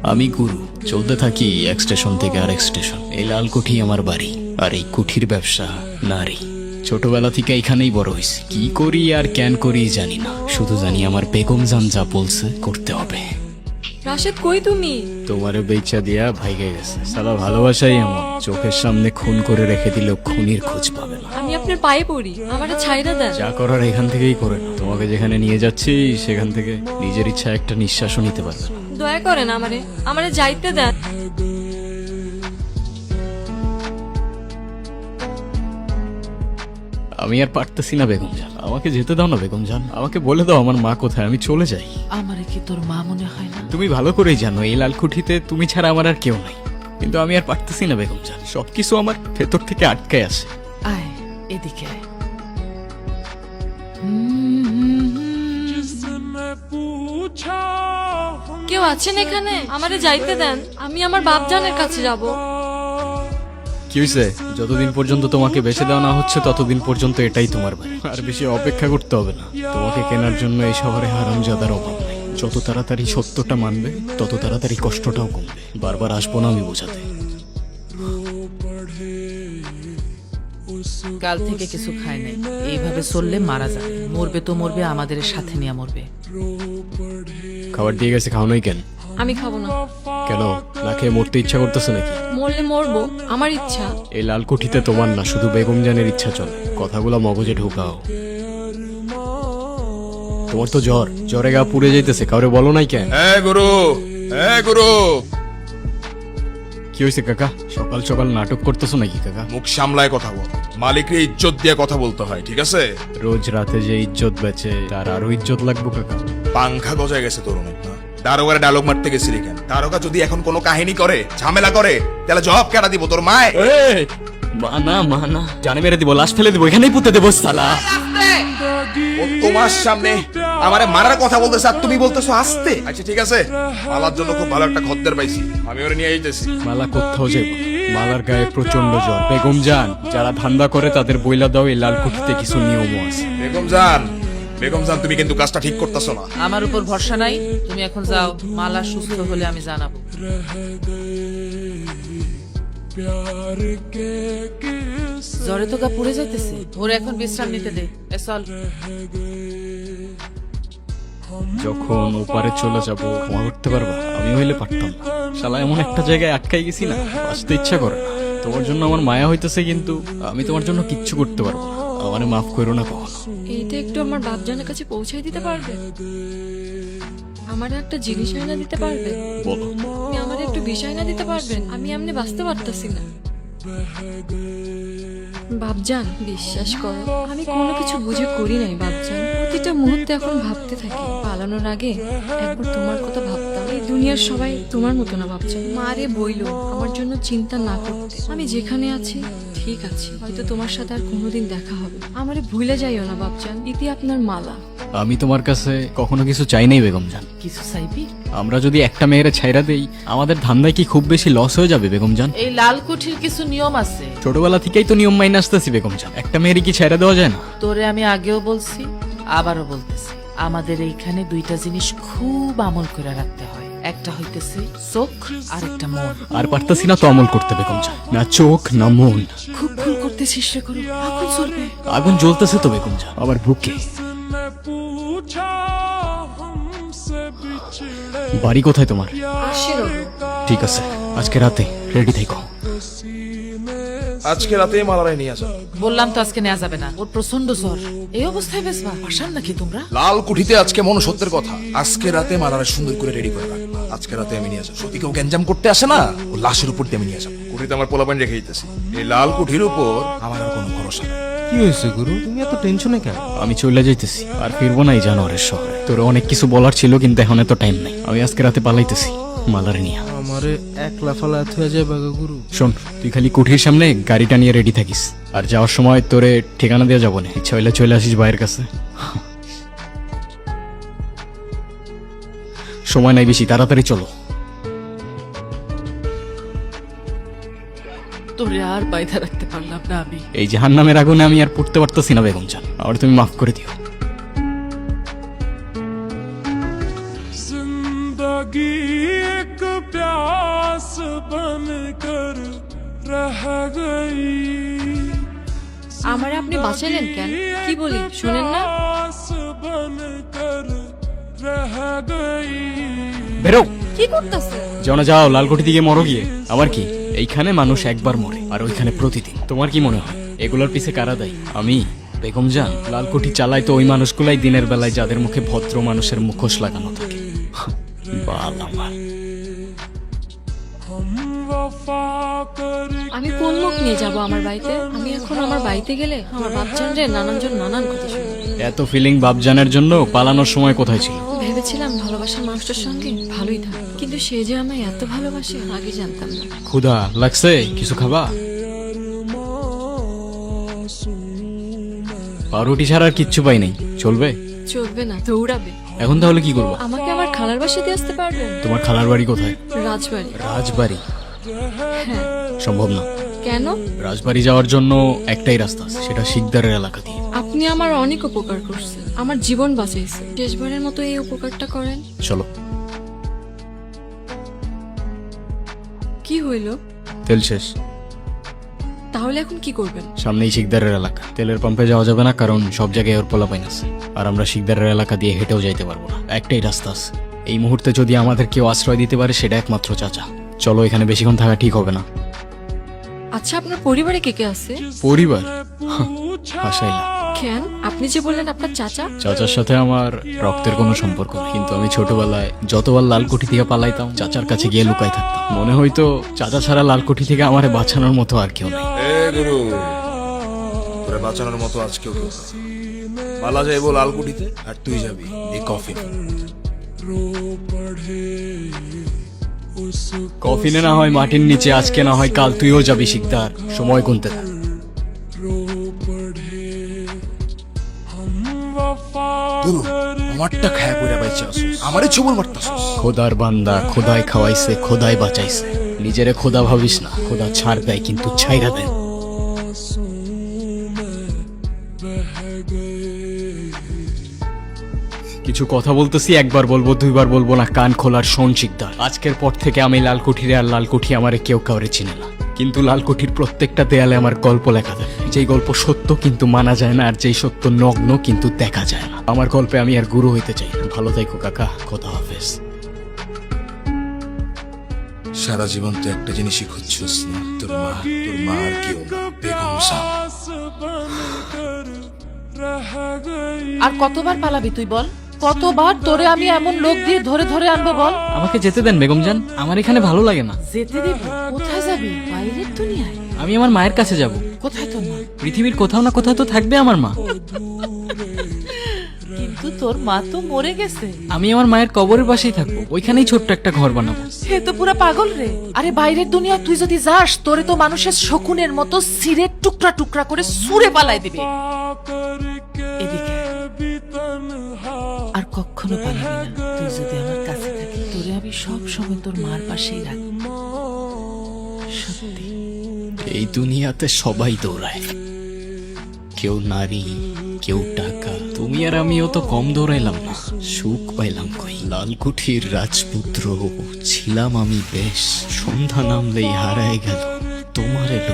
আমি গুরু, চলতে থাকি এক স্টেশন থেকে আরেক স্টেশন। এই লাল কুঠি আমার বাড়ি, আর এই কুঠির ব্যবসা নারী। ছোটবেলা থেকে এখানেই বড় হয়েছি। কি করি আর কেন করি জানি না, শুধু জানি আমার বেগম জান যা বলছে করতে হবে। রাশেদ কই তুমি? তোমারে বেচা দিয়া ভাইগে গেছে। সালা ভালোবাসাই এমন, চোখের সামনে খুন করে রেখে দিলেও খুনির খোঁজ পাবে না। আমি আপনার পায়ে পড়ি, আমারে ছাইরা দেন। যা করার এখান থেকেই করে নাও। তোমাকে যেখানে নিয়ে যাচ্ছি সেখান থেকে নিজের ইচ্ছা একটা নিঃশ্বাসও নিতে পারবে না। দয়া করেন আমারে, আমারে যাইতে দেন। আমি আর পারতেছি না বেগম জান, আমাকে যেতে দাও না বেগম জান। আমাকে বলে দাও আমার মা কোথায়, আমি চলে যাই। আমারে কি তোর মা মনে হয় না? তুমি ভালো করেই জানো এই লালকুঠিতে তুমি ছাড়া আমার আর কেউ নাই, কিন্তু আমি আর পারতেছি না বেগম জান। সবকিছু আমার ভেতর থেকে আটকে আছে। আয় এদিকে আয়। কেউ আছেন এখানে? আমারে যাইতে দেন, আমি আমার বাপজানের কাছে যাব। কি হয়েছে? যতদিন পর্যন্ত তোমাকে বেঁচে দেওয়া না হচ্ছে ততদিন পর্যন্ত এটাই তোমার বাড়ি। আর বেশি অপেক্ষা করতে হবে না। তোমাকে কেনার জন্য এই শহরে হারামজাদার অভাব নেই। যত তাড়াতাড়ি সত্যটা মানবে তত তাড়াতাড়ি কষ্টটাও কমবে। বারবার আসবো না আমি বোঝাতে। কাল থেকে কিছু খায় নাই, এইভাবে চললে মারা যাবে। মরবে তো মরবে, আমাদের সাথে নিয়ে মরবে। খাবার দিয়ে গেছে, খাও নাই কেন? আমি খাবো না। কেন? না খেয়ে মরতে ইচ্ছা করতেছে নাকি? মরলে মরবো, আমার ইচ্ছা। এই লালকুঠিতে তোমার না, শুধু বেগম জানের ইচ্ছা চলে। কথাগুলো মগজে ঢুকাও। তোমার তো জ্বরে গা পুড়ে যাইতেছে, কাউরে বলো নাই কেন? গুরু, গুরু, কি হয়েছে কাকা? সকাল সকাল নাটক করতেছো নাকি কাকা? মুখ সামলায় কথা বল। মালিকরে ইজ্জত দিয়ে কথা বলতে হয়, ঠিক আছে? রোজ রাতে যে ইজ্জত বেচে তার আরো ইজ্জত লাগবো কাকা। পাংখা গজায় গেছে তোর অনেক না। দারোগারে ডায়লগ মারতে গেছিলি কেন? দারোগা যদি এখন কোনো কাহিনী করে, ঝামেলা করে, তাহলে জবাব কেটা দিব তোর মায়? মানা জানে মেরে দিব, লাশ ফেলে দিব, এখানেই পুঁতে দেবো সালা। ও তোমার সামনে আমারে মারার কথা বলতেছে আর তুমি বলতেছো আস্তে। আচ্ছা ঠিক আছে, মালার জন্য খুব ভালো একটা খদ্দের পাইছি, আমি ওরে নিয়ে আইতেছি। মালা কোথাও যাইব? মালার গায়ে প্রচন্ড জ্বর। বেগম জান, যারা ধান্দা করে তাদের বইলা দাও এই লালকুঠিতে কিছু নিয়মও আছে। বেগম জান, বেগম জান, তুমি কিন্তু কাজটা ঠিক করতেছো না। আমার উপর ভরসা নাই, তুমি এখন যাও। মালা সুস্থ হলে আমি জানাবো। জ্বরে তো গা পুড়ে যাইতেছে, ওর এখন বিশ্রাম নিতে দে। এ চল। যখন ওপারে চলে যাব ক্ষমা করতে পারবা? আমি হইলে পারতাম না। শালা এমন একটা জায়গায় আটকাই গেছি না, আসতে ইচ্ছা করে না। তোমার জন্য আমার মায়া হইতেছে, কিন্তু আমি তোমার জন্য কিচ্ছু করতে পারবো না। আমারে মাফ করো না কখনো। এইটা একটু আমার বাপজানের কাছে পৌঁছাই দিতে পারবে? আমার একটা জিনিস আইনা দিতে পারবে? বলো। আপনি আমার একটু বিষয় না দিতে পারবেন? আমি এমনি বাঁচতে পারতাছি না। বাপজান, বিশ্বাস করো, আমি কোনো কিছু বুঝে করি নাই বাপজান। প্রতিটা মুহূর্তে এখন ভাবতে থাকি, পালানোর আগে একবার তোমার কথা ভাবতাম। এই দুনিয়ার সবাই তোমার মতো না বাপজান। মারে বইলো আমার জন্য চিন্তা না করতে। আমি যেখানে আছি ঠিক আছে, হয়তো তোমার সাথে আর কোনোদিন দেখা হবে। আমারে ভুলে যাইও না বাপজান। ইতি আপনার মালা। আমি তোমার কাছে কখনো কিছু চাই নাই বেগম জান। কিছু চাইবি? আমরা যদি একটা মেয়েরে ছাইরা দেই, আমাদের ধান্দায় কি খুব বেশি লস হয়ে যাবে বেগম জান? এই লাল কুঠির কিছু নিয়ম আছে। ছোটবেলা থেকেই তো নিয়ম মাইনে আসতেছি বেগম জান। একটা মেয়েরই কি ছাইরা দেওয়া যায় না? তোরে আমি আগেও বলছি, আবারও বলতেছি, আমাদের এইখানে দুইটা জিনিস খুব আমল করে রাখতে হয়। একটা হইতেছে চোখ, আর একটা মন। আর পারতেছি না তো আমল করতে বেগম জান। না চোখ না মন। খুব ভুল করতে চেষ্টা করো, আগুন চলবে। আগুন জ্বলতেছে তো বেগম জান আমার বুকে। বাড়ি কোথায় তোমার? আসিল ঠিক আছে, আজকে রাতে রেডি থেকো। আজকে রাতে মালারায় নিয়ে আসা। বললাম তো আজকে নেওয়া যাবে না, ওর প্রচন্ড জ্বর। এই অবস্থায় বেসবা পাশান নাকি তোমরা? লাল কুঠিতে আজকে মনুষ্যত্বের কথা। আজকে রাতে মালারায় সুন্দর করে রেডি করে রাখবা। আজকে রাতে আমি নিয়ে আসা। সত্যি কেউ গ্যাঞ্জাম করতে আসে না, ও লাশের উপর দিয়ে আমি নিয়ে আসা। কুঠিতে আমার পোলাপান রেখে দিতেছি। এই লাল কুঠির উপর আমার আর কোনো ভরসা নেই। কি হয়েছে গুরু, তুমি এত টেনশনে কেন? আমি চলে যাইতেছি, আর ফিরবো না এই জানোয়ারের শহরে। তোর অনেক কিছু বলার ছিল, কিন্তু এখন এত টাইম নাই। আমি আজকে রাতে পালাইতেছি মালারে নিয়ে। আমারে একলা ফালা হয়ে যায় বাগা গুরু। শোন, তুই খালি কুঠির সামনে গাড়িটা নিয়ে রেডি থাকিস। আর যাওয়ার সময় তোরে ঠিকানা দেওয়া যাবো না, ইচ্ছা হইলে চলে আসিস ভাইয়ের কাছে। সময় নাই বেশি, তাড়াতাড়ি চলো। তোরে আর বাইধা রাখতে পারলাম না আমি। এই জাহান্নামের আগুনে আমি আর পড়তে পারতেছি না বেগম জান, আর তুমি মাফ করে দিও। जिंदगी एक আমারে আপনি বাঁচাইলেন কেন? কি বলি শোনেন না? বেরো, কি করতেছে? যাও না, যাও, লালকুঠি দিকে মরো গিয়ে। আমার কি, এইখানে মানুষ একবার মরে আর ওইখানে প্রতিদিন। তোমার কি মনে হয় এগুলোর পিছে কারা দায়ী? আমি? বেগম জান, লালকুঠি চালাই তো ওই মানুষগুলাই দিনের বেলায় যাদের মুখে ভদ্র মানুষের মুখোশ লাগানো থাকে। বাল আমার। আমি কোন মুখ নিয়ে যাব আমার বাড়িতে? আমি এখন আমার বাড়িতে গেলে আমার বাচ্চান রে নানানজন নানান কথা শুনবে। এত ফিলিং বাপজানের জন্য পালানোর সময় কোথায় ছিল? ভেবেছিলাম ভালোবাসার মানুষটার সঙ্গে ভালোই থাক, কিন্তু সে যে আমায় এত ভালোবাসে আগে জানতাম না। ক্ষুধা লাগছে, কিছু খাবা? পাউরুটি ছাড়া আর কিচ্ছু পাই নাই, চলবে? চলবে না, দৌড়াবে। এখন তাহলে কি করবো? আমাকে আমার খালার বাসাতে আসতে পারবেন? তোমার খালার বাড়ি কোথায়? রাজবাড়ি। রাজবাড়ি? হ্যাঁ। সম্ভব না। কেন? রাজবাড়ি যাওয়ার জন্য একটাই রাস্তা আছে, সেটা শিকদারের এলাকা দিয়ে। আপনি আমার অনেক উপকার করছেন, আমার জীবন বাঁচাইছে। শেষবারের মতো এই উপকারটা করেন। চলো। কি হইল? তেল শেষ। তাহলে এখন কি করবেন? সামনেই শিকদারের এলাকা, তেলের পাম্পে যাওয়া যাবে না, কারণ সব জায়গায় ওর পোলাপাইন আছে। আর আমরা শিকদারের এলাকা দিয়ে হেঁটেও যাইতে পারবো না, একটাই রাস্তা আছে। এই মুহূর্তে যদি আমাদের কেউ আশ্রয় দিতে পারে সেটা একমাত্র চাচা। চলো, এখানে বেশিক্ষণ থাকা ঠিক হবে না। আচ্ছা, আপনার পরিবারে কে কে আছে? পরিবার? হাসাইলা। কেন? আপনি যে বললেন আপনার চাচা। চাচার সাথে আমার রক্তের কোনো সম্পর্ক নেই, কিন্তু আমি ছোটবেলায় যতবার লালকুঠি থেকে পালাইতাম চাচার কাছে গিয়ে লুকাই থাকতাম। মনে হইতো চাচা ছাড়া লালকুঠি থেকে আমারে বাঁচানোর মতো আর কেউ নেই। এ গুরু, তোরা বাঁচানোর মতো আজকেও কেউ নেই। মালা যাইবো লালকুঠিতে আর তুই যাবি এই কফি। কফিনে না হয় মাটির নিচে, আজকে না হয় কাল তুইও যাবি শিকদার। সময় গুনতে থাক। গুরু, আমারটা খায়া কইরা বাইচা আসুস, আমারে চুবল মারতাছস। খোদার বান্দা, খোদায় খাওয়াইছে, খোদায় বাঁচাইছে। নিজেরে খোদা ভাবিস না, খোদা ছাড় দেয় কিন্তু ছাইরা দেয়। কিছু কথা বলতেছি, একবার বলবো, দুইবার বলবো না, কান খোলার শোন শিকদার। আজকের পর থেকে আমি লালকুঠিরে আর লালকুঠি আমারে কেউ কাউরে চিনে না, কিন্তু লালকুঠির প্রত্যেকটা দেয়ালে আমার গল্প লেখা থাকে। যেই গল্প সত্য কিন্তু মানা যায় না, আর যেই সত্য নগ্ন কিন্তু দেখা যায় না। আমার গল্পে আমি আর গুরু হইতে চাই না। ভালো থাইকো কাকা, খোদা হাফেজ। সারা জীবন তো একটা জিনিসই খুঁজছিস না, তোর মা আর কেউ না, বেগম সাহ। আর কতবার পালাবি তুই বল? কতবার তোরে আমি এমন লোক দিয়ে ধরে ধরে আনবো বল? আমাকে যেতে দেন বেগম জান, আমার এখানে ভালো লাগে না। যেতে দিব? কোথায় যাবি? বাইরের দুনিয়ায়? আমি আমার মায়ের কাছে যাব। কোথায় তোর মা? পৃথিবীর কোথাও না কোথাও তো থাকবে আমার মা। কিন্তু তোর মা তো মরে গেছে। আমি আমার মায়ের কবরের পাশেই থাকবো, ওইখানেই ছোট্ট একটা ঘর বানাবো। সে তো পুরা পাগল রে। আরে বাইরের দুনিয়া তুই যদি যাস, তোরে তো মানুষের শকুনের মতো সিরের টুকরা টুকরা করে সুরে পালাই দিবে। এদিকে আর কখনো পালাবি না। তুই যদি আমার কাছে থাকিস, তোরে আমি সব সময় তোর মার পাশেই রাখবো। সত্যি। এই দুনিয়াতে সবাই দৌড়ায়, কেউ নারী, কেউ টাকা। তুমি আর আমিও তো কম দৌড়াইলাম না, সুখ পাইলাম কই। লালকুঠির রাজপুত্র ছিলাম আমি বেশ, সন্ধ্যা নামলেই হারায় গেল তোমার এলো।